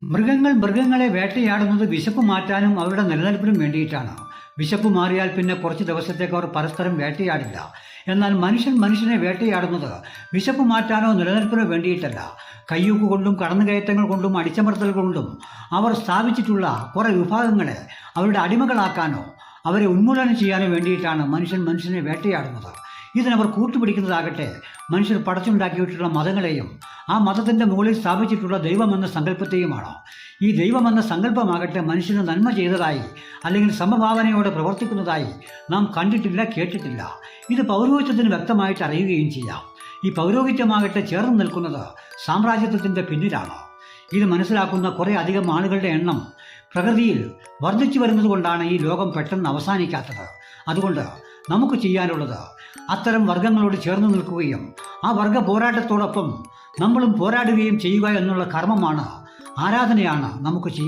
മൃഗങ്ങളെ വേട്ടയാടുന്നത് വിശപ്പ് മാറ്റാനും അവരുടെ നിലനിൽപ്പിനും വേണ്ടിയിട്ടാണ്. വിശപ്പ് മാറിയാൽ പിന്നെ കുറച്ച് ദിവസത്തേക്ക് അവർ പരസ്പരം വേട്ടയാടില്ല. എന്നാൽ മനുഷ്യനെ വേട്ടയാടുന്നത് വിശപ്പ് മാറ്റാനോ നിലനിൽപ്പിനോ വേണ്ടിയിട്ടല്ല. കയ്യൂക്ക് കൊണ്ടും കടന്നുകയറ്റങ്ങൾ കൊണ്ടും അടിച്ചമർത്തൽ കൊണ്ടും അവർ സ്ഥാപിച്ചിട്ടുള്ള കുറേ വിഭാഗങ്ങളെ അവരുടെ അടിമകളാക്കാനോ അവരെ ഉന്മൂലനം ചെയ്യാനോ വേണ്ടിയിട്ടാണ് മനുഷ്യനെ വേട്ടയാടുന്നത്. ഇതിനവർ കൂട്ടുപിടിക്കുന്നതാകട്ടെ മനുഷ്യർ പടച്ചുണ്ടാക്കിയിട്ടുള്ള മതങ്ങളെയും ആ മതത്തിൻ്റെ മുകളിൽ സ്ഥാപിച്ചിട്ടുള്ള ദൈവമെന്ന സങ്കല്പത്തെയുമാണ്. ഈ ദൈവമെന്ന സങ്കല്പമാകട്ടെ മനുഷ്യന് നന്മ ചെയ്തതായി അല്ലെങ്കിൽ സമഭാവനയോടെ പ്രവർത്തിക്കുന്നതായി നാം കണ്ടിട്ടില്ല, കേട്ടിട്ടില്ല. ഇത് പൗരോഹിത്യത്തിന് വ്യക്തമായിട്ട് അറിയുകയും ചെയ്യാം. ഈ പൗരോഹിത്യമാകട്ടെ ചേർന്ന് നിൽക്കുന്നത് സാമ്രാജ്യത്വത്തിൻ്റെ പിന്നിലാണ്. ഇത് മനസ്സിലാക്കുന്ന കുറേ അധികം ആളുകളുടെ എണ്ണം പ്രകൃതിയിൽ വർദ്ധിച്ചു വരുന്നത് കൊണ്ടാണ് ഈ ലോകം പെട്ടെന്ന് അവസാനിക്കാത്തത്. അതുകൊണ്ട് നമുക്ക് ചെയ്യാനുള്ളത് അത്തരം വർഗങ്ങളോട് ചേർന്ന് നിൽക്കുകയും ആ വർഗ പോരാട്ടത്തോടൊപ്പം നമ്മളും പോരാടുകയും ചെയ്യുക എന്നുള്ള കർമ്മമാണ്, ആരാധനയാണ് നമുക്ക് ചെയ്യാൻ